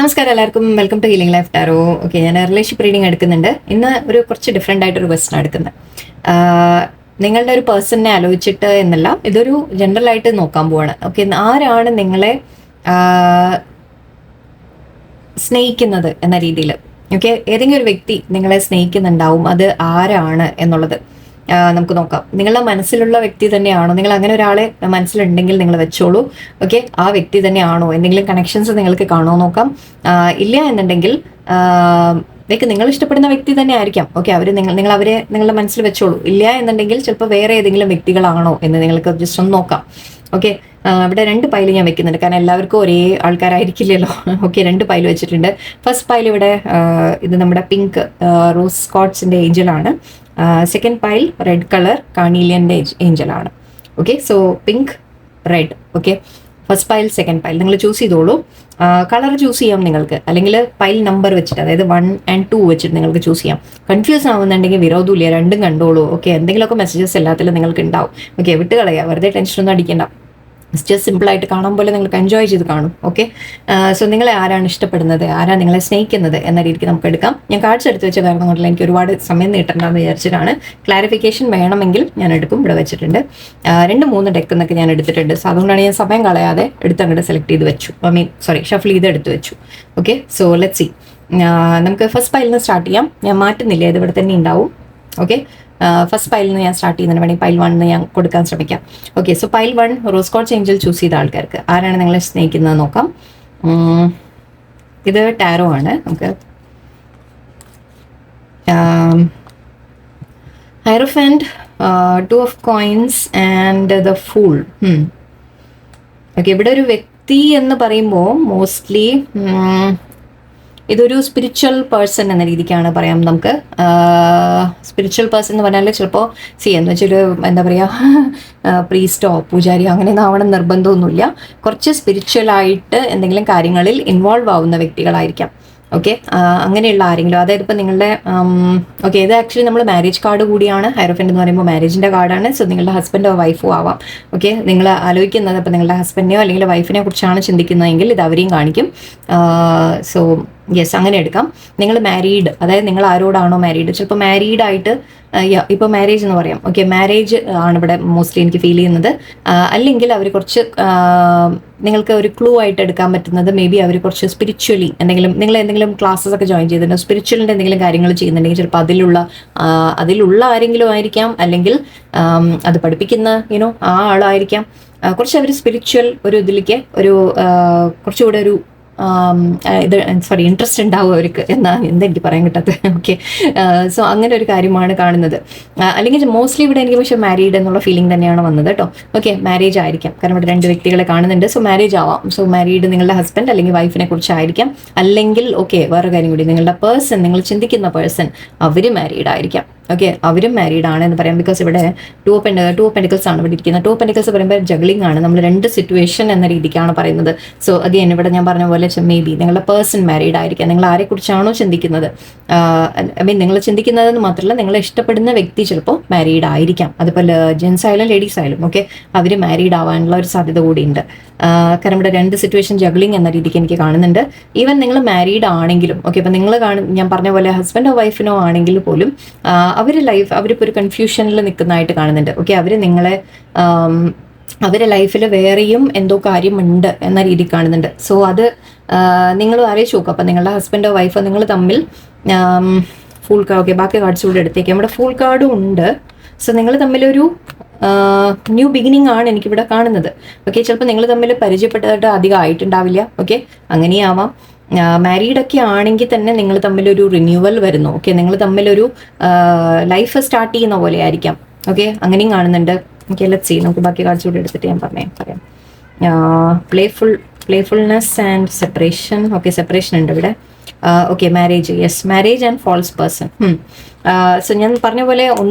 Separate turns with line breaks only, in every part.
നമസ്കാരം എല്ലാവർക്കും, welcome to healing life tarot. Okay, ഞാൻ റിലേഷൻഷിപ്പ് റീഡിംഗ് എടുക്കുന്നുണ്ട്. ഇന്ന് ഒരു കുറച്ച് ഡിഫറെൻ്റ് ആയിട്ടൊരു ക്വസ്റ്റൻ എടുക്കുന്നത്. നിങ്ങളുടെ ഒരു പേഴ്സണിനെ ആലോചിച്ചിട്ട് എന്നല്ല, ഇതൊരു ജനറൽ ആയിട്ട് നോക്കാൻ പോവാണ്. ഓക്കെ, ആരാണ് നിങ്ങളെ സ്നേഹിക്കുന്നത് എന്ന രീതിയിൽ. ഓക്കെ, ഏതെങ്കിലും ഒരു വ്യക്തി നിങ്ങളെ സ്നേഹിക്കുന്നുണ്ടാവും. അത് ആരാണ് എന്നുള്ളത് നമുക്ക് നോക്കാം. നിങ്ങളുടെ മനസ്സിലുള്ള വ്യക്തി തന്നെയാണോ? നിങ്ങൾ അങ്ങനെ ഒരാളെ മനസ്സിലുണ്ടെങ്കിൽ നിങ്ങൾ വെച്ചോളൂ. ഓക്കെ, ആ വ്യക്തി തന്നെയാണോ? എന്തെങ്കിലും കണക്ഷൻസ് നിങ്ങൾക്ക് കാണുമോ നോക്കാം. ഇല്ല എന്നുണ്ടെങ്കിൽ നിങ്ങൾ ഇഷ്ടപ്പെടുന്ന വ്യക്തി തന്നെ ആയിരിക്കാം. ഓക്കെ, നിങ്ങൾ അവരെ നിങ്ങളുടെ മനസ്സിൽ വെച്ചോളൂ. ഇല്ല എന്നുണ്ടെങ്കിൽ ചിലപ്പോൾ വേറെ ഏതെങ്കിലും വ്യക്തികളാണോ എന്ന് നിങ്ങൾക്ക് ജസ്റ്റ് ഒന്ന് നോക്കാം. ഓക്കെ, ഇവിടെ 2 പൈല് ഞാൻ വെക്കുന്നുണ്ട്, കാരണം എല്ലാവർക്കും ഒരേ ആൾക്കാരായിരിക്കില്ലല്ലോ. ഓക്കെ, 2 പൈല് വെച്ചിട്ടുണ്ട്. ഫസ്റ്റ് പൈൽ ഇവിടെ ഇത് നമ്മുടെ പിങ്ക് റോസ് സ്കോട്ട്സിന്റെ ഏഞ്ചലാണ്. സെക്കൻഡ് പൈൽ റെഡ് കളർ കാർണീലിയൻ്റെ ഏഞ്ചലാണ്. Okay, so pink red. Okay, first pile second pile നിങ്ങൾ ചൂസ് ചെയ്തോളൂ. കളർ ചൂസ് ചെയ്യാം നിങ്ങൾക്ക്, അല്ലെങ്കിൽ പൈൽ നമ്പർ വെച്ചിട്ട്, അതായത് 1 and 2 വെച്ചിട്ട് നിങ്ങൾക്ക് ചൂസ് ചെയ്യാം. കൺഫ്യൂസ് ആവുന്നുണ്ടെങ്കിൽ വിരോധമില്ല, രണ്ടും കണ്ടോളൂ. ഓക്കെ, എന്തെങ്കിലുമൊക്കെ മെസ്സേജസ് എല്ലാത്തിലും നിങ്ങൾക്ക് ഉണ്ടാവും. ഓക്കെ, വിട്ട് കളയുക, വെറുതെ ടെൻഷനൊന്നും അടിക്കേണ്ട. ജസ്റ്റ് സിമ്പിളായിട്ട് കാണാൻ പോലെ നിങ്ങൾക്ക് എൻജോയ് ചെയ്ത് കാണും. ഓക്കെ, സോ നിങ്ങളെ ആരാണ് ഇഷ്ടപ്പെടുന്നത്, ആരാണ് നിങ്ങളെ സ്നേഹിക്കുന്നത് എന്ന രീതിക്ക് നമുക്ക് എടുക്കാം. ഞാൻ കാർഡ്സ് എടുത്ത് വെച്ച കാരണം കൊണ്ടല്ല, എനിക്ക് ഒരുപാട് സമയം നീട്ടണ്ടെന്ന് വിചാരിച്ചിട്ടാണ്. ക്ലാരിഫിക്കേഷൻ വേണമെങ്കിൽ ഞാൻ എടുക്കും. ഇവിടെ വെച്ചിട്ടുണ്ട് 2-3 ഡെക്ക് എന്നൊക്കെ ഞാൻ എടുത്തിട്ടുണ്ട്. സോ അതുകൊണ്ടാണ് ഞാൻ സമയം കളയാതെ എടുത്ത് അങ്ങോട്ട് സെലക്ട് ചെയ്ത് വെച്ചു. ഷഫിൾ ചെയ്ത് എടുത്ത് വെച്ചു. Okay, so let's see. നമുക്ക് ഫസ്റ്റ് പൈലിൽ നിന്ന് സ്റ്റാർട്ട് ചെയ്യാം. ഞാൻ മാറ്റുന്നില്ല, ഇത് ഇവിടെ തന്നെ ഉണ്ടാവും. ഓക്കെ, ഫസ്റ്റ് പൈലിൽ നിന്ന് ഞാൻ സ്റ്റാർട്ട് ചെയ്യുന്നുണ്ട്. വേണമെങ്കിൽ പൈൽ 1 ഞാൻ കൊടുക്കാൻ ശ്രമിക്കാം. Okay, so pile 1 rose quotes Angel choose ചെയ്ത ആൾക്കാർക്ക് ആരാണ് നിങ്ങളെ സ്നേഹിക്കുന്നത് നോക്കാം. ഇത് ടാരോ ആണ്. നമുക്ക് ഹൈറോഫന്റ്, 2 of coins and the fool. Okay, ഇവിടെ ഒരു വ്യക്തി എന്ന് പറയുമ്പോൾ മോസ്റ്റ്ലി ഇതൊരു സ്പിരിച്വൽ പേഴ്സൺ എന്ന രീതിക്കാണ് പറയാം നമുക്ക്. സ്പിരിച്വൽ പേഴ്സൺ എന്ന് പറഞ്ഞാൽ ചിലപ്പോൾ എന്ന് വെച്ചൊരു എന്താ പറയുക, പ്രീസ്റ്റോ പൂജാരിയോ അങ്ങനെയൊന്നും ആവണം നിർബന്ധമൊന്നുമില്ല. കുറച്ച് സ്പിരിച്വലായിട്ട് എന്തെങ്കിലും കാര്യങ്ങളിൽ ഇൻവോൾവ് ആവുന്ന വ്യക്തികളായിരിക്കാം. ഓക്കെ, അങ്ങനെയുള്ള ആരെങ്കിലും, അതായത് ഇപ്പം നിങ്ങളുടെ ഓക്കെ, ഇത് ആക്ച്വലി നമ്മൾ മാരേജ് കാർഡ് കൂടിയാണ്. ഹൈറോഫന്റ് എന്ന് പറയുമ്പോൾ മാരേജിൻ്റെ കാർഡാണ്. സോ നിങ്ങളുടെ ഹസ്ബൻഡോ വൈഫോ ആവാം. ഓക്കെ, നിങ്ങൾ ആലോചിക്കുന്നത് ഇപ്പം നിങ്ങളുടെ ഹസ്ബൻഡിനെയോ അല്ലെങ്കിൽ വൈഫിനെ കുറിച്ചാണ് ചിന്തിക്കുന്നതെങ്കിൽ ഇത് അവരെയും കാണിക്കും. സോ യെസ്, അങ്ങനെ എടുക്കാം. നിങ്ങൾ മാരീഡ്, അതായത് നിങ്ങൾ ആരോടാണോ മാരീഡ്, ചിലപ്പോൾ മാരീഡായിട്ട് ഇപ്പോൾ മാരേജ് എന്ന് പറയാം. ഓക്കെ, മാരേജ് ആണ് ഇവിടെ മോസ്റ്റ്ലി എനിക്ക് ഫീൽ ചെയ്യുന്നത്. അല്ലെങ്കിൽ അവർ കുറച്ച് നിങ്ങൾക്ക് ഒരു ക്ലൂ ആയിട്ട് എടുക്കാൻ പറ്റുന്നത് മേ ബി അവർ കുറച്ച് സ്പിരിച്വലി നിങ്ങൾ എന്തെങ്കിലും ക്ലാസ്സസ് ഒക്കെ ജോയിൻ ചെയ്തിട്ടുണ്ട്, സ്പിരിച്വലിൻ്റെ എന്തെങ്കിലും കാര്യങ്ങൾ ചെയ്യുന്നുണ്ടെങ്കിൽ ചിലപ്പോൾ അതിലുള്ള ആരെങ്കിലും ആയിരിക്കാം, അല്ലെങ്കിൽ അത് പഠിപ്പിക്കുന്ന ആ ആളായിരിക്കാം. കുറച്ച് അവർ സ്പിരിച്വൽ ഒരു ഇതിലേക്ക് ഒരു കുറച്ചുകൂടെ ഒരു ഇൻട്രസ്റ്റ് ഉണ്ടാവും അവർക്ക് എന്താ എനിക്ക് പറയാൻ കിട്ടാത്തത്. ഓക്കെ, സോ അങ്ങനെ ഒരു കാര്യമാണ് കാണുന്നത്. അല്ലെങ്കിൽ മോസ്റ്റ്ലി ഇവിടെ എനിക്ക് പക്ഷേ മാരീഡ് എന്നുള്ള ഫീലിംഗ് തന്നെയാണ് വന്നത് കേട്ടോ. ഓക്കെ, മാരേജ് ആയിരിക്കാം, കാരണം ഇവിടെ 2 വ്യക്തികളെ കാണുന്നുണ്ട്. സോ മാരേജ് ആവാം. സോ മാരീഡ് നിങ്ങളുടെ ഹസ്ബൻഡ് അല്ലെങ്കിൽ വൈഫിനെ കുറിച്ചായിരിക്കാം. അല്ലെങ്കിൽ ഓക്കെ, വേറെ കാര്യം കൂടി, നിങ്ങളുടെ പേഴ്സൺ, നിങ്ങൾ ചിന്തിക്കുന്ന പേഴ്സൺ, അവർ മാരീഡ് ആയിരിക്കാം. ഓക്കെ, അവരും മാരീഡ് ആണ് എന്ന് പറയാം. ബിക്കോസ് ഇവിടെ 2 of Pentacles ആണ് ഇവിടെ ഇരിക്കുന്നത്. 2 of Pentacles പറയുമ്പോൾ ജഗ്ലിംഗ് ആണ്. നമ്മൾ 2 സിറ്റുവേഷൻ എന്ന രീതിക്കാണ് പറയുന്നത്. സോ അഗെയിൻ ഇവിടെ ഞാൻ പറഞ്ഞ പോലെ മേ ബി നിങ്ങളുടെ പേഴ്സൺ മാരീഡ് ആയിരിക്കാം. നിങ്ങൾ ആരെക്കുറിച്ചാണോ ചിന്തിക്കുന്നത്, നിങ്ങൾ ചിന്തിക്കുന്നതെന്ന് മാത്രമല്ല, നിങ്ങളെ ഇഷ്ടപ്പെടുന്ന വ്യക്തി ചിലപ്പോൾ മാരീഡ് ആയിരിക്കാം. അതുപോലെ ജെൻസ് ആയാലും ലേഡീസ് ആയാലും ഓക്കെ, അവർ മാരീഡ് ആവാനുള്ള ഒരു സാധ്യത കൂടിയുണ്ട്. കാരണം ഇവിടെ 2 സിറ്റുവേഷൻ ജഗ്ലിംഗ് എന്ന രീതിക്ക് എനിക്ക് കാണുന്നുണ്ട്. ഈവൻ നിങ്ങൾ മാരീഡ് ആണെങ്കിലും ഓക്കെ, ഇപ്പം നിങ്ങൾ ഞാൻ പറഞ്ഞ പോലെ ഹസ്ബൻഡോ വൈഫിനോ ആണെങ്കിൽ പോലും അവരിപ്പോൾ ഒരു കൺഫ്യൂഷനിൽ നിൽക്കുന്നതായിട്ട് കാണുന്നുണ്ട്. ഓക്കെ, അവരുടെ ലൈഫിൽ വേറെയും എന്തോ കാര്യമുണ്ട് എന്ന രീതി കാണുന്നുണ്ട്. സോ അത് നിങ്ങൾ ആലോചിച്ച് നോക്കുക. അപ്പം നിങ്ങളുടെ ഹസ്ബൻഡോ വൈഫോ നിങ്ങൾ തമ്മിൽ ഫുൾ കാർഡ്, ഓക്കെ ബാക്കി കാർഡ്സ് കൂടെ എടുത്തേക്കാം. നമ്മുടെ ഫുൾ കാർഡും ഉണ്ട്. സോ നിങ്ങൾ തമ്മിലൊരു ന്യൂ ബിഗിനിങ് ആണ് എനിക്കിവിടെ കാണുന്നത്. ഓക്കെ, ചിലപ്പോൾ നിങ്ങൾ തമ്മിൽ പരിചയപ്പെട്ടതായിട്ട് അധികം ആയിട്ടുണ്ടാവില്ല. ഓക്കെ, അങ്ങനെയാവാം. മാരീഡൊക്കെ ആണെങ്കിൽ തന്നെ നിങ്ങൾ തമ്മിലൊരു റിന്യൂവൽ വരുന്നു. ഓക്കെ, നിങ്ങൾ തമ്മിലൊരു ലൈഫ് സ്റ്റാർട്ട് ചെയ്യുന്ന പോലെ ആയിരിക്കാം. ഓക്കെ, അങ്ങനെയും കാണുന്നുണ്ട്. Okay, let's see. നമുക്ക് ബാക്കി കാർഡ്സ് കൂടി എടുത്തിട്ട് ഞാൻ പറയാം. Playfulness and separation. Okay, separation ഉണ്ട് ഇവിടെ. Okay, marriage, yes, marriage and false person. So ഞാൻ പറഞ്ഞ പോലെ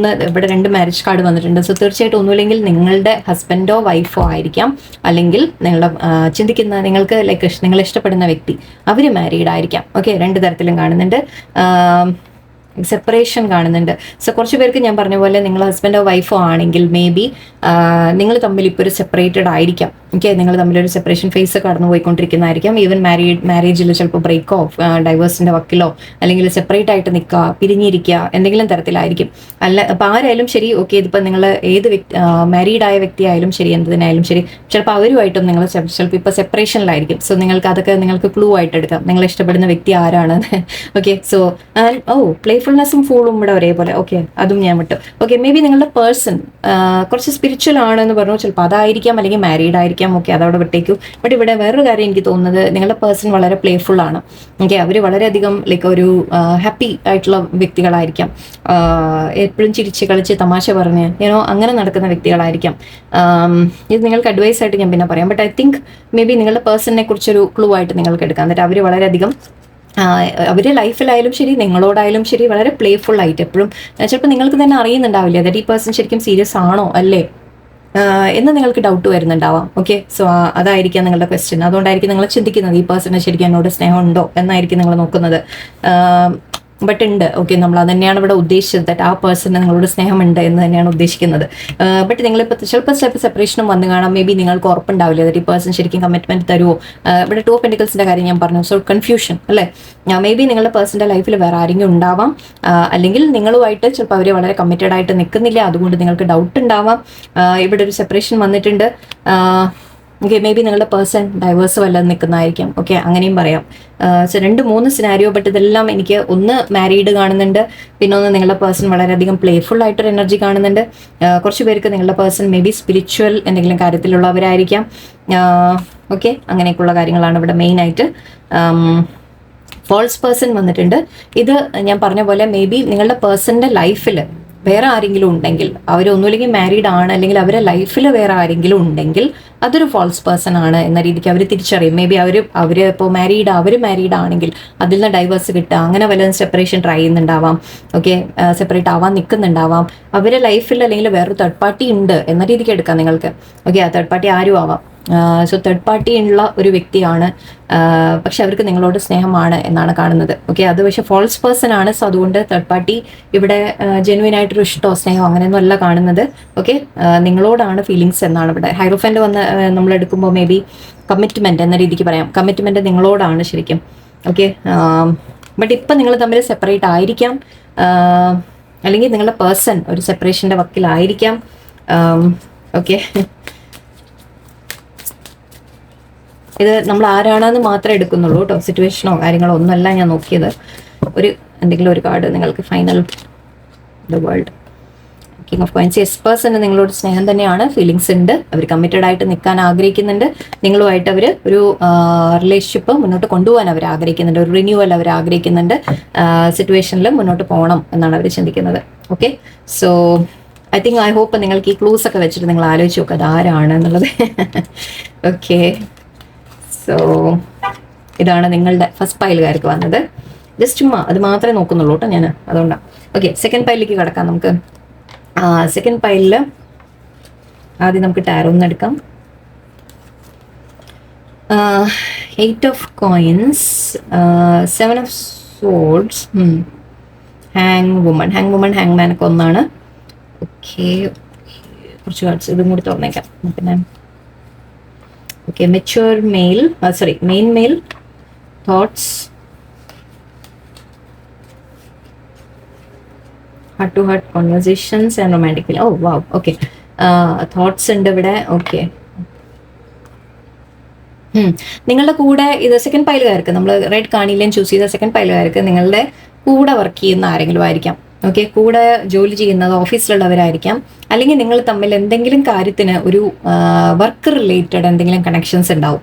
ഇവിടെ 2 മാരേജ് കാർഡ് വന്നിട്ടുണ്ട്. സോ തീർച്ചയായിട്ടും ഒന്നുമില്ലെങ്കിൽ നിങ്ങളുടെ ഹസ്ബൻഡോ വൈഫോ ആയിരിക്കാം, അല്ലെങ്കിൽ നിങ്ങളുടെ ചിന്തിക്കുന്ന നിങ്ങൾക്ക് നിങ്ങൾ ഇഷ്ടപ്പെടുന്ന വ്യക്തി അവർ മാരീഡ് ആയിരിക്കാം. ഓക്കെ, 2 തരത്തിലും കാണുന്നുണ്ട്. സെപ്പറേഷൻ കാണുന്നുണ്ട്. സോ കുറച്ച് പേർക്ക് ഞാൻ പറഞ്ഞ പോലെ നിങ്ങൾ ഹസ്ബൻഡോ വൈഫോ ആണെങ്കിൽ മേ ബി നിങ്ങൾ തമ്മിൽ ഇപ്പോൾ ഒരു സെപ്പറേറ്റഡ് ആയിരിക്കാം. ഓക്കെ, നിങ്ങൾ തമ്മിലൊരു സെപ്പറേഷൻ ഫേസ് കടന്നു പോയിക്കൊണ്ടിരിക്കുന്നതായിരിക്കാം. ഈവൻ മാരേജിൽ ചിലപ്പോൾ ബ്രേക്ക് ഓഫ്, ഡൈവേഴ്സിന്റെ വക്കിലോ അല്ലെങ്കിൽ സെപ്പറേറ്റ് ആയിട്ട് നിൽക്കുക, പിരിഞ്ഞിരിക്കുക, എന്തെങ്കിലും തരത്തിലായിരിക്കും. അപ്പോൾ ആരായാലും ശരി, ഓക്കെ, ഇതിപ്പോൾ നിങ്ങൾ ഏത് മാരീഡ് ആയ വ്യക്തിയായാലും ശരി, എന്തിനായാലും ശരി, ചിലപ്പോൾ അവരുമായിട്ടും നിങ്ങൾ ചിലപ്പോൾ ഇപ്പോൾ സെപ്പറേഷനിലായിരിക്കും. സോ നിങ്ങൾക്ക് ക്ലൂ ആയിട്ട് എടുക്കാം നിങ്ങൾ ഇഷ്ടപ്പെടുന്ന വ്യക്തി ആരാണ്. ഓക്കെ, സോ പ്ലേഫുൾനെസ്സും ഫൂളും ഇവിടെ ഒരേപോലെ. ഓക്കെ, അതും ഞാൻ വിട്ടു. ഓക്കെ, മേ ബി നിങ്ങളുടെ പേഴ്സൺ കുറച്ച് സ്പിരിച്വൽ ആണെന്ന് പറഞ്ഞു, ചിലപ്പോൾ അതായിരിക്കാം, അല്ലെങ്കിൽ മാരീഡ് ആയിരിക്കാം. ഓക്കെ, അതവിടെ വിട്ടേക്കും. ബട്ട് ഇവിടെ വേറൊരു കാര്യം എനിക്ക് തോന്നുന്നത്, നിങ്ങളുടെ പേഴ്സൺ വളരെ പ്ലേഫുൾ ആണ്. ഓക്കെ, അവർ വളരെയധികം ലൈക്ക് ഒരു ഹാപ്പി ആയിട്ടുള്ള വ്യക്തികളായിരിക്കാം. എപ്പോഴും ചിരിച്ച് കളിച്ച് തമാശ പറഞ്ഞ് അങ്ങനെ നടക്കുന്ന വ്യക്തികളായിരിക്കാം. ഇത് നിങ്ങൾക്ക് അഡ്വൈസ് ആയിട്ട് ഞാൻ പിന്നെ പറയാം. But I think may be നിങ്ങളുടെ പേഴ്സണിനെ കുറിച്ചൊരു ക്ലൂ ആയിട്ട് നിങ്ങൾക്ക് എടുക്കാം. എന്നിട്ട് അവർ വളരെയധികം അവരുടെ ലൈഫിലായാലും ശരി, നിങ്ങളോടായാലും ശരി, വളരെ പ്ലേഫുൾ ആയിട്ട് എപ്പോഴും, ചിലപ്പോൾ നിങ്ങൾക്ക് തന്നെ അറിയുന്നുണ്ടാവില്ല ദാറ്റ് ഈ പേഴ്സൺ ശരിക്കും സീരിയസ് ആണോ അല്ലേ എന്ന് നിങ്ങൾക്ക് ഡൗട്ട് വരുന്നുണ്ടാവാം. ഓക്കെ, സോ അതായിരിക്കാം നിങ്ങളുടെ ക്വസ്റ്റ്യൻ. അതുകൊണ്ടായിരിക്കും നിങ്ങൾ ചിന്തിക്കുന്നത് ഈ പേഴ്സണ് ശരിക്കും എന്നോട് സ്നേഹമുണ്ടോ എന്നായിരിക്കും നിങ്ങൾ നോക്കുന്നത്. ബട്ട് ഉണ്ട്. ഓക്കെ, നമ്മൾ അത് തന്നെയാണ് ഇവിടെ ഉദ്ദേശിച്ചത്. ദാറ്റ് ആ പേഴ്സണിന് നിങ്ങളോട് സ്നേഹമുണ്ട് എന്ന് തന്നെയാണ് ഉദ്ദേശിക്കുന്നത്. ബട്ട് നിങ്ങളിപ്പോൾ ചിലപ്പോൾ സെപ്പറേഷനും വന്നു കാണാം. മേ ബി നിങ്ങൾക്ക് ഉറപ്പുണ്ടാവില്ല ദാറ്റ് ഈ പേഴ്സൺ ശരിക്കും കമ്മിറ്റ്മെന്റ് തരുമോ. ഇവിടെ 2 ഓഫ് പെന്റിക്കിൾസിന്റെ കാര്യം ഞാൻ പറഞ്ഞു. സോ കൺഫ്യൂഷൻ അല്ലേ. മേ ബി നിങ്ങളുടെ പേഴ്സണിന്റെ ലൈഫിൽ വേറെ ആരെങ്കിലും ഉണ്ടാവാം, അല്ലെങ്കിൽ നിങ്ങളുമായിട്ട് ചിലപ്പോൾ അവർ വളരെ കമ്മിറ്റഡ് ആയിട്ട് നിൽക്കുന്നില്ല, അതുകൊണ്ട് നിങ്ങൾക്ക് ഡൗട്ട് ഉണ്ടാവാം. ഇവിടെ ഒരു സെപ്പറേഷൻ വന്നിട്ടുണ്ട്. ഓക്കെ, മേ ബി നിങ്ങളുടെ പേഴ്സൺ ഡൈവേഴ്സ് വല്ലതും നിൽക്കുന്നതായിരിക്കാം. ഓക്കെ, അങ്ങനെയും പറയാം. So 2-3 scenario. ബട്ട് ഇതെല്ലാം എനിക്ക് ഒന്ന് മാരീഡ് കാണുന്നുണ്ട്, പിന്നെ ഒന്ന് നിങ്ങളുടെ പേഴ്സൺ വളരെയധികം പ്ലേഫുൾ ആയിട്ടൊരു എനർജി കാണുന്നുണ്ട്. കുറച്ച് പേർക്ക് നിങ്ങളുടെ പേഴ്സൺ മേ ബി സ്പിരിച്വൽ എന്തെങ്കിലും കാര്യത്തിലുള്ളവരായിരിക്കാം. ഓക്കെ, അങ്ങനെയൊക്കെയുള്ള കാര്യങ്ങളാണ് ഇവിടെ മെയിൻ ആയിട്ട്. ഫോൾസ് പേഴ്സൺ വന്നിട്ടുണ്ട്. ഇത് ഞാൻ പറഞ്ഞ പോലെ മേ ബി നിങ്ങളുടെ പേഴ്സണിന്റെ ലൈഫിൽ വേറെ ആരെങ്കിലും ഉണ്ടെങ്കിൽ, അവരൊന്നുമില്ലെങ്കിൽ മാരീഡ് ആണ്, അല്ലെങ്കിൽ അവരുടെ ലൈഫിൽ വേറെ ആരെങ്കിലും ഉണ്ടെങ്കിൽ അതൊരു ഫോൾസ് പേഴ്സൺ ആണ് എന്ന രീതിക്ക് അവർ തിരിച്ചറിയും. മേ ബി അവർ ഇപ്പോൾ മാരീഡ് ആണെങ്കിൽ അതിൽ നിന്ന് ഡൈവേഴ്സ് കിട്ടുക, അങ്ങനെ വല്ലതും സെപ്പറേഷൻ ട്രൈ ചെയ്യുന്നുണ്ടാവാം. ഓക്കെ, സെപ്പറേറ്റ് ആവാൻ നിൽക്കുന്നുണ്ടാവാം. അവരുടെ ലൈഫിൽ അല്ലെങ്കിൽ വേറൊരു തേർഡ് പാർട്ടി ഉണ്ട് എന്ന രീതിക്ക് എടുക്കാം നിങ്ങൾക്ക്. ഓക്കെ, ആ തേർഡ് പാർട്ടി ആരും ആവാം. സോ തേർഡ് പാർട്ടി ഉള്ള ഒരു വ്യക്തിയാണ്, പക്ഷെ അവർക്ക് നിങ്ങളോട് സ്നേഹമാണ് എന്നാണ് കാണുന്നത്. ഓക്കെ, അത് പക്ഷെ ഫോൾസ് പേഴ്സൺ ആണ്. സോ അതുകൊണ്ട് തേർഡ് പാർട്ടി ഇവിടെ ജെന്യുവൻ ആയിട്ടൊരു ഇഷ്ടമോ സ്നേഹമോ അങ്ങനെയൊന്നും അല്ല കാണുന്നത്. ഓക്കെ, നിങ്ങളോടാണ് ഫീലിങ്സ് എന്നാണ് ഇവിടെ. ഹൈറോഫന്റ് വന്ന് നമ്മൾ എടുക്കുമ്പോൾ മേ ബി കമ്മിറ്റ്മെന്റ് എന്ന രീതിക്ക് പറയാം. കമ്മിറ്റ്മെന്റ് നിങ്ങളോടാണ് ശരിക്കും. ഓക്കെ, ബട്ട് ഇപ്പം നിങ്ങൾ തമ്മിൽ സെപ്പറേറ്റ് ആയിരിക്കാം, അല്ലെങ്കിൽ നിങ്ങളുടെ പേഴ്സൺ ഒരു സെപ്പറേഷന്റെ വക്കിലായിരിക്കാം. ഓക്കെ, ഇത് നമ്മൾ ആരാണെന്ന് മാത്രമേ എടുക്കുന്നുള്ളൂ കേട്ടോ. സിറ്റുവേഷനോ കാര്യങ്ങളോ ഒന്നുമല്ല ഞാൻ നോക്കിയത്. എന്തെങ്കിലും ഒരു കാർഡ് നിങ്ങൾക്ക് final. The world, king of coins. Yes, person നിങ്ങളോട് സ്നേഹം തന്നെയാണ്, ഫീലിങ്സ് ഉണ്ട്, അവർ കമ്മിറ്റഡ് ആയിട്ട് നിൽക്കാൻ ആഗ്രഹിക്കുന്നുണ്ട്. നിങ്ങളുമായിട്ട് അവർ ഒരു റിലേഷൻഷിപ്പ് മുന്നോട്ട് കൊണ്ടുപോകാൻ അവർ ആഗ്രഹിക്കുന്നുണ്ട്, ഒരു റിന്യൂവൽ അവർ ആഗ്രഹിക്കുന്നുണ്ട്. സിറ്റുവേഷനിൽ മുന്നോട്ട് പോകണം എന്നാണ് അവർ ചിന്തിക്കുന്നത്. ഓക്കെ, സോ ഐ ഹോപ്പ് നിങ്ങൾക്ക് ഈ ക്ലൂസ് ഒക്കെ വെച്ചിട്ട് നിങ്ങൾ ആലോചിച്ച് നോക്കുക അത് ആരാണ് എന്നുള്ളത്. ഓക്കെ, സോ ഇതാണ് നിങ്ങളുടെ ഫസ്റ്റ് പൈലുകാർക്ക് വന്നത്. ജസ്റ്റ് ചുമ്മാ അത് മാത്രമേ നോക്കുന്നുള്ളൂ കേട്ടോ ഞാൻ, അതുകൊണ്ടാണ്. ഓക്കെ, സെക്കൻഡ് പൈലിലേക്ക് കിടക്കാം നമുക്ക്. സെക്കൻഡ് പൈലിൽ ആദ്യം നമുക്ക് ടാരോ ഒന്ന് എടുക്കാം. 8 of coins, 7 of swords, hang woman, hang man ഒക്കെ ഒന്നാണ്. ഓക്കെ, കുറച്ച് കാർഡ്സ് ഇതും കൂടി തുറന്നേക്കാം. പിന്നെ okay, mature male, main male, thoughts, heart to heart conversations and romantic feeling. Oh wow, okay, thoughts ഉണ്ട് ഇവിടെ. ഓക്കെ, നിങ്ങളുടെ കൂടെ ഇത് സെക്കൻഡ് പൈലുകാർക്ക്, നമ്മൾ റെഡ് കാണിയിലേയും ചൂസ് ചെയ്ത സെക്കൻഡ് പൈലുകാർക്ക് നിങ്ങളുടെ കൂടെ വർക്ക് ചെയ്യുന്ന ആരെങ്കിലും ആയിരിക്കാം. ഓക്കെ, കൂടെ ജോലി ചെയ്യുന്നത് ഓഫീസിലുള്ളവരായിരിക്കാം, അല്ലെങ്കിൽ നിങ്ങൾ തമ്മിൽ എന്തെങ്കിലും കാര്യത്തിന് ഒരു വർക്ക് റിലേറ്റഡ് എന്തെങ്കിലും കണക്ഷൻസ് ഉണ്ടാവും.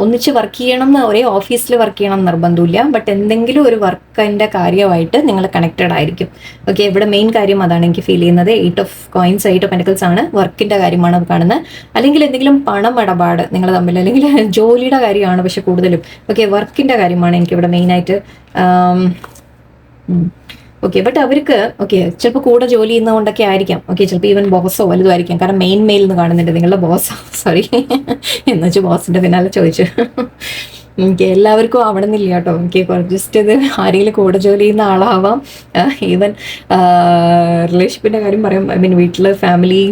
ഒന്നിച്ച് വർക്ക് ചെയ്യണം എന്ന്, ഒരേ ഓഫീസിൽ വർക്ക് ചെയ്യണം നിർബന്ധമില്ല, ബട്ട് എന്തെങ്കിലും ഒരു വർക്കിൻ്റെ കാര്യമായിട്ട് നിങ്ങൾ കണക്റ്റഡ് ആയിരിക്കും. ഓക്കെ, ഇവിടെ മെയിൻ കാര്യം അതാണ് എനിക്ക് ഫീൽ ചെയ്യുന്നത്. 8 ഓഫ് കോയിൻസ്, 8 ഓഫ് പെന്റിക്കിൾസ് ആണ്, വർക്കിൻ്റെ കാര്യമാണ് കാണുന്നത്. അല്ലെങ്കിൽ എന്തെങ്കിലും പണം ഇടപാട് നിങ്ങൾ തമ്മിൽ, അല്ലെങ്കിൽ ജോലിയുടെ കാര്യമാണ് പക്ഷെ കൂടുതലും. ഓക്കെ, വർക്കിൻ്റെ കാര്യമാണ് എനിക്കിവിടെ മെയിനായിട്ട്. ഓക്കെ, ബട്ട് അവർക്ക് ഓക്കെ ചിലപ്പോൾ കൂടെ ജോലി ചെയ്യുന്നതുകൊണ്ടൊക്കെ ആയിരിക്കാം. ഓക്കെ, ചിലപ്പോൾ ഈവൻ ബോസോ വലുതും ആയിരിക്കാം. കാരണം മെയിൻ മെയിൽ എന്ന് കാണുന്നുണ്ട് നിങ്ങളുടെ ബോസോ, സോറി എന്ന് വെച്ചാൽ ബോസിൻ്റെ പിന്നാലെ ചോദിച്ചു. ഓക്കെ, എല്ലാവർക്കും ആവണമെന്നില്ല കേട്ടോ. ഓക്കെ, ജസ്റ്റ് ഇത് ആരെങ്കിലും കൂടെ ജോലി ചെയ്യുന്ന ആളാവാം. ഈവൻ റിലേഷൻഷിപ്പിൻ്റെ കാര്യം പറയാം, ഐ മീൻ വീട്ടിൽ ഫാമിലി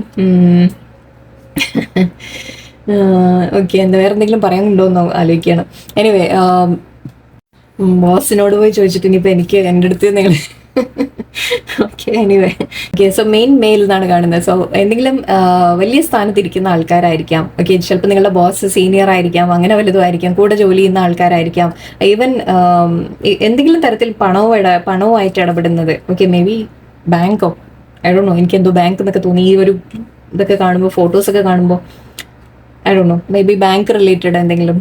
ഓക്കെ, എന്താ വേറെ എന്തെങ്കിലും പറയാനുണ്ടോ എന്ന് ആലോചിക്കണം. എനിവേ, ബോസിനോട് പോയി ചോദിച്ചിട്ട് ഇനിയിപ്പോൾ എനിക്ക് എൻ്റെ അടുത്ത് നിങ്ങൾ okay, anyway, okay. So main male എന്നാണ് കാണുന്നത്. സോ എന്തെങ്കിലും വലിയ സ്ഥാനത്തിരിക്കുന്ന ആൾക്കാരായിരിക്കാം. ഓക്കെ, ചിലപ്പോൾ നിങ്ങളുടെ ബോസ് സീനിയർ ആയിരിക്കാം, അങ്ങനെ വലുതുമായിരിക്കാം, കൂടെ ജോലി ചെയ്യുന്ന ആൾക്കാരായിരിക്കാം. ഈവൻ എന്തെങ്കിലും തരത്തിൽ പണവുമായിട്ട് ഇടപെടുന്നത്. ഓക്കെ, മേ ബി ബാങ്കോ, ഐ ഡോണ്ട് നോ, എനിക്ക് എന്തോ ബാങ്ക് എന്നൊക്കെ തോന്നി ഈ ഒരു ഇതൊക്കെ കാണുമ്പോൾ, ഫോട്ടോസൊക്കെ കാണുമ്പോൾ. I don't no, may be bank related എന്തെങ്കിലും,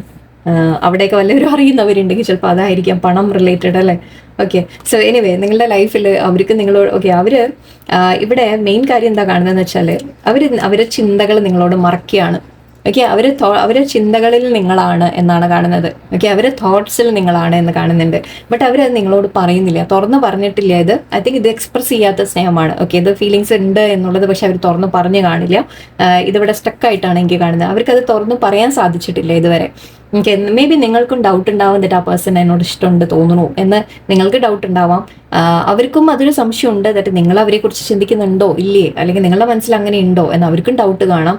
അവിടെയൊക്കെ വല്ലവരും അറിയുന്നവരുണ്ടെങ്കിൽ ചിലപ്പോൾ അതായിരിക്കാം, പണം റിലേറ്റഡ് അല്ലേ. ഓക്കെ, സോ എനിവേ, നിങ്ങളുടെ ലൈഫിൽ അവർക്ക് നിങ്ങളോട്, ഓക്കെ, ഇവിടെ മെയിൻ കാര്യം എന്താ കാണുന്നതെന്ന് വെച്ചാൽ അവരുടെ ചിന്തകൾ നിങ്ങളോട് മറക്കുകയാണ്. ഓക്കെ, അവരെ ചിന്തകളിൽ നിങ്ങളാണ് എന്നാണ് കാണുന്നത്. ഓക്കെ, അവരെ തോട്ട്സിൽ നിങ്ങളാണ് എന്ന് കാണുന്നുണ്ട്. ബട്ട് അവരത് നിങ്ങളോട് പറയുന്നില്ല, തുറന്ന് പറഞ്ഞിട്ടില്ല. ഇത് ഐ തിങ്ക് ഇത് എക്സ്പ്രസ് ചെയ്യാത്ത സ്നേഹമാണ്. ഓക്കെ, ഇത് ഫീലിങ്സ് ഉണ്ട് എന്നുള്ളത് പക്ഷെ അവർ തുറന്ന് പറഞ്ഞു കാണില്ല. ഇതിവിടെ സ്റ്റക്കായിട്ടാണ് എനിക്ക് കാണുന്നത്. അവർക്കത് തുറന്ന് പറയാൻ സാധിച്ചിട്ടില്ല ഇതുവരെ. ഓക്കെ, മേ ബി നിങ്ങൾക്കും ഡൗട്ട് ഉണ്ടാവും, എന്നിട്ട് ആ പേഴ്സൺ എന്നോട് ഇഷ്ടമുണ്ട് തോന്നുന്നു എന്ന് നിങ്ങൾക്ക് ഡൗട്ട് ഉണ്ടാവാം. അവർക്കും അതൊരു സംശയമുണ്ട്, എന്നിട്ട് നിങ്ങൾ അവരെക്കുറിച്ച് ചിന്തിക്കുന്നുണ്ടോ ഇല്ലേ, അല്ലെങ്കിൽ നിങ്ങളുടെ മനസ്സിൽ അങ്ങനെ ഉണ്ടോ എന്ന് അവർക്കും ഡൗട്ട് കാണാം.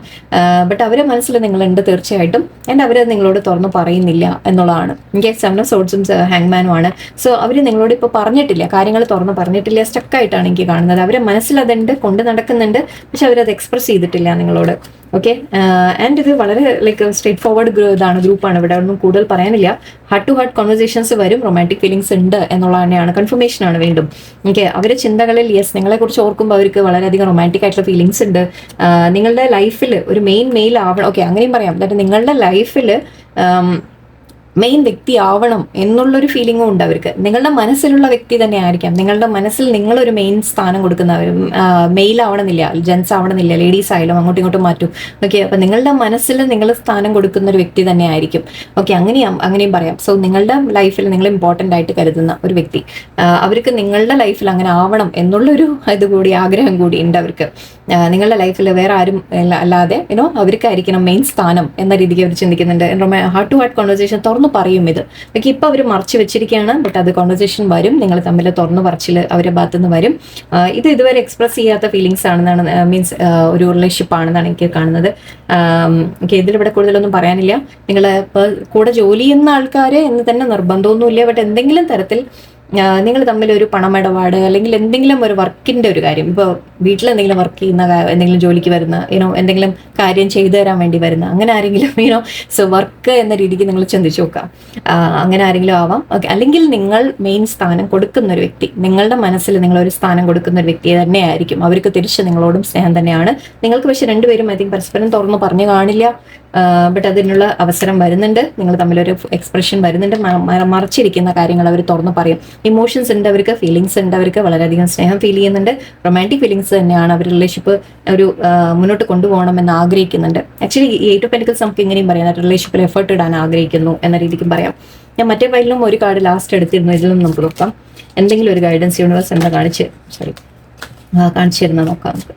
ബട്ട് അവരെ മനസ്സിൽ നിങ്ങളുണ്ട് തീർച്ചയായിട്ടും, ആൻഡ് അവരത് നിങ്ങളോട് തുറന്ന് പറയുന്നില്ല എന്നുള്ളതാണ്. എനിക്ക് 7 of Swords ഹാങ്മാനുമാണ്. സോ അവർ നിങ്ങളോട് ഇപ്പോൾ പറഞ്ഞിട്ടില്ല, കാര്യങ്ങൾ തുറന്ന് പറഞ്ഞിട്ടില്ല, സ്റ്റക്കായിട്ടാണ് എനിക്ക് കാണുന്നത്. അവരെ മനസ്സിൽ അതുണ്ട്, കൊണ്ട് നടക്കുന്നുണ്ട്, പക്ഷെ അവരത് എക്സ്പ്രസ് ചെയ്തിട്ടില്ല നിങ്ങളോട്. ഓക്കെ, ആൻഡ് ഇത് വളരെ ലൈക്ക് സ്ട്രേറ്റ് ഫോർവേഡ് ഗ്രൂപ്പാണ്. ഇവിടെ ഒന്നും കൂടുതൽ പറയാനില്ല. ഹാർട്ട് ടു ഹാർട്ട് കോൺവെർസേഷൻസ് വരും, റൊമാൻറ്റിക് ഫീലിംഗ്സ് ഉണ്ട് എന്നുള്ള തന്നെയാണ്, കൺഫർമേഷൻ ആണ് വീണ്ടും. ഓക്കെ, അവരുടെ ചിന്തകളിൽ യെസ്, നിങ്ങളെ കുറിച്ച് ഓർക്കുമ്പോൾ അവർക്ക് വളരെയധികം റൊമാൻറ്റിക് ആയിട്ടുള്ള ഫീലിംഗ്സ് ഉണ്ട്. നിങ്ങളുടെ ലൈഫിൽ ഒരു മെയിൽ ആവണം. ഓക്കെ, അങ്ങനെയും പറയാം. അതായത് നിങ്ങളുടെ ലൈഫിൽ മെയിൻ വ്യക്തി ആവണം എന്നുള്ളൊരു ഫീലിംഗും ഉണ്ട് അവർക്ക്. നിങ്ങളുടെ മനസ്സിലുള്ള വ്യക്തി തന്നെ ആയിരിക്കാം. നിങ്ങളുടെ മനസ്സിൽ നിങ്ങളൊരു മെയിൻ സ്ഥാനം കൊടുക്കുന്നവരും, മെയിൽ ആവണമെന്നില്ല, ജെൻസ് ആവണമെന്നില്ല, ലേഡീസ് ആയാലും അങ്ങോട്ടും ഇങ്ങോട്ടും മാറ്റും. ഓക്കെ, അപ്പം നിങ്ങളുടെ മനസ്സിൽ നിങ്ങൾ സ്ഥാനം കൊടുക്കുന്ന ഒരു വ്യക്തി തന്നെ ആയിരിക്കും. ഓക്കെ, അങ്ങനെയും പറയാം. സോ നിങ്ങളുടെ ലൈഫിൽ നിങ്ങൾ ഇമ്പോർട്ടൻ്റ് ആയിട്ട് കരുതുന്ന ഒരു വ്യക്തി, അവർക്ക് നിങ്ങളുടെ ലൈഫിൽ അങ്ങനെ ആവണം എന്നുള്ളൊരു ഇതുകൂടി, ആഗ്രഹം കൂടി ഉണ്ട് അവർക്ക്. നിങ്ങളുടെ ലൈഫിൽ വേറെ ആരും അല്ലാതെ അവർക്കായിരിക്കണം മെയിൻ സ്ഥാനം എന്ന രീതിക്ക് അവർ ചിന്തിക്കുന്നുണ്ട്. ഹാർട്ട് ടു ഹാർട്ട് കോൺവെർസേഷൻ തുറന്നു പറയും ഇത്. ഓക്കെ, ഇപ്പം അവർ മറച്ചു വെച്ചിരിക്കുകയാണ്, ബട്ട് അത് കോൺവെർസേഷൻ വരും, നിങ്ങൾ തമ്മിൽ തുറന്നു പറച്ചിൽ അവരുടെ ഭാഗത്തുനിന്ന് വരും. ഇത് ഇതുവരെ എക്സ്പ്രസ് ചെയ്യാത്ത ഫീലിങ്സ് ആണെന്നാണ്, മീൻസ് ഒരു റിലേഷൻഷിപ്പ് ആണെന്നാണ് എനിക്ക് കാണുന്നത്. ഓക്കെ, ഇതിലിവിടെ കൂടുതലൊന്നും പറയാനില്ല. നിങ്ങൾ കൂടെ ജോലി ചെയ്യുന്ന ആൾക്കാർ എന്ന് തന്നെ നിർബന്ധമൊന്നുമില്ല, ബട്ട് എന്തെങ്കിലും തരത്തിൽ നിങ്ങൾ തമ്മിൽ ഒരു പണമിടപാട് അല്ലെങ്കിൽ എന്തെങ്കിലും ഒരു വർക്കിന്റെ ഒരു കാര്യം, ഇപ്പോൾ വീട്ടിൽ എന്തെങ്കിലും വർക്ക് ചെയ്യുന്ന, എന്തെങ്കിലും ജോലിക്ക് വരുന്ന, എന്തെങ്കിലും കാര്യം ചെയ്തു തരാൻ വേണ്ടി വരുന്ന അങ്ങനെ ആരെങ്കിലും സോ വർക്ക് എന്ന രീതിക്ക് നിങ്ങൾ ചിന്തിച്ചു നോക്കുക. അങ്ങനെ ആരെങ്കിലും ആവാം. ഓക്കെ, അല്ലെങ്കിൽ നിങ്ങൾ മെയിൻ സ്ഥാനം കൊടുക്കുന്ന ഒരു വ്യക്തി, നിങ്ങളുടെ മനസ്സിൽ നിങ്ങളൊരു സ്ഥാനം കൊടുക്കുന്ന ഒരു വ്യക്തി തന്നെയായിരിക്കും. അവർക്ക് തിരിച്ച് നിങ്ങളോടും സ്നേഹം തന്നെയാണ്. നിങ്ങൾക്ക് പക്ഷെ രണ്ടുപേരും ഐ തിങ്ക് പരസ്പരം തുറന്ന് പറഞ്ഞു കാണില്ല, ബട്ട് അതിനുള്ള അവസരം വരുന്നുണ്ട്. നിങ്ങൾ തമ്മിലൊരു എക്സ്പ്രഷൻ വരുന്നുണ്ട്, മറച്ചിരിക്കുന്ന കാര്യങ്ങൾ അവർ തുറന്ന് പറയും. ഇമോഷൻസ് ഉണ്ട് അവർക്ക്, ഫീലിങ്സ് ഉണ്ട് അവർക്ക്, വളരെയധികം സ്നേഹം ഫീൽ ചെയ്യുന്നുണ്ട്. റൊമാൻറ്റിക് ഫീലിങ്സ് തന്നെയാണ് അവർ റിലേഷൻഷിപ്പ് ഒരു മുന്നോട്ട് കൊണ്ടുപോകണമെന്ന് ആഗ്രഹിക്കുന്നുണ്ട്. ആക്ച്വലി ഈ 8 of Pentacles നമുക്ക് ഇങ്ങനെയും പറയാം, റിലേഷൻഷിപ്പിൽ എഫേർട്ട് ഇടാൻ ആഗ്രഹിക്കുന്നു എന്ന രീതിക്കും പറയാം. ഞാൻ മറ്റേ ഫയലിലും ഒരു കാർഡ് ലാസ്റ്റ് എടുത്തിരുന്നു, ഇതിലും നമുക്ക് നോക്കാം. എന്തെങ്കിലും ഒരു ഗൈഡൻസ് യൂണിവേഴ്സ് എന്താ കാണിച്ചു തരുന്ന നോക്കാം നമുക്ക്.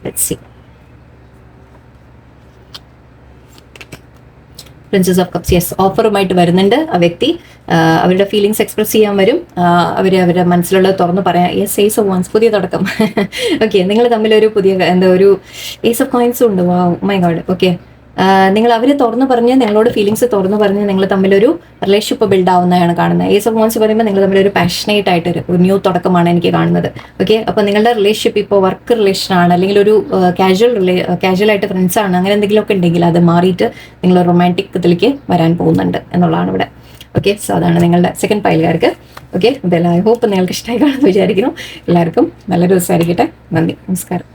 Let's see. Princess of cups, yes, ഓഫറുമായിട്ട് വരുന്നുണ്ട് ആ വ്യക്തി. അവരുടെ ഫീലിങ്സ് എക്സ്പ്രസ് ചെയ്യാൻ വരും, അവരുടെ മനസ്സിലുള്ളത് തുറന്ന് പറയാം. യെസ്, ഏസ് ഓഫ് വൺസ്, പുതിയ തുടക്കം. ഓക്കെ, നിങ്ങൾ തമ്മിലൊരു പുതിയ ഒരു ഏസ് ഓഫ് കോയിൻസും ഉണ്ട്. വാ, മൈ ഗോഡ്. ഓക്കെ, നിങ്ങൾ അവർ തുറന്നു പറഞ്ഞ്, നിങ്ങളോട് ഫീലിങ്സ് തുറന്നു പറഞ്ഞ് നിങ്ങൾ തമ്മിലൊരു റിലേഷൻഷിപ്പ് ബിൽഡ് ആവുന്നതാണ് കാണുന്നത്. ഏസ് ഓഫ് വൺസ് പറയുമ്പോൾ നിങ്ങൾ തമ്മിലൊരു പാഷനേറ്റ് ആയിട്ടൊരു ന്യൂ തുടക്കമാണ് എനിക്ക് കാണുന്നത്. ഓക്കെ, അപ്പോൾ നിങ്ങളുടെ റിലേഷൻഷിപ്പ് ഇപ്പോൾ വർക്ക് റിലേഷൻ ആണ്, അല്ലെങ്കിൽ ഒരു കാഷ്വൽ ആയിട്ട് ഫ്രണ്ട്സ് ആണ്, അങ്ങനെ എന്തെങ്കിലുമൊക്കെ ഉണ്ടെങ്കിൽ അത് മാറിയിട്ട് നിങ്ങൾ റൊമാൻറ്റിക് ഇതിലേക്ക് വരാൻ പോകുന്നുണ്ട് എന്നുള്ളതാണ് ഇവിടെ. ഓക്കെ, സോ അതാണ് നിങ്ങളുടെ സെക്കൻഡ് പൈലുകാർക്ക്. ഓക്കെ, ഇതെല്ലാം ഐ ഹോപ്പ് നിങ്ങൾക്ക് ഇഷ്ടമായി കാണുമെന്ന് വിചാരിക്കുന്നു. എല്ലാവർക്കും നല്ലൊരു ദിവസമായിരിക്കട്ടെ. നന്ദി, നമസ്കാരം.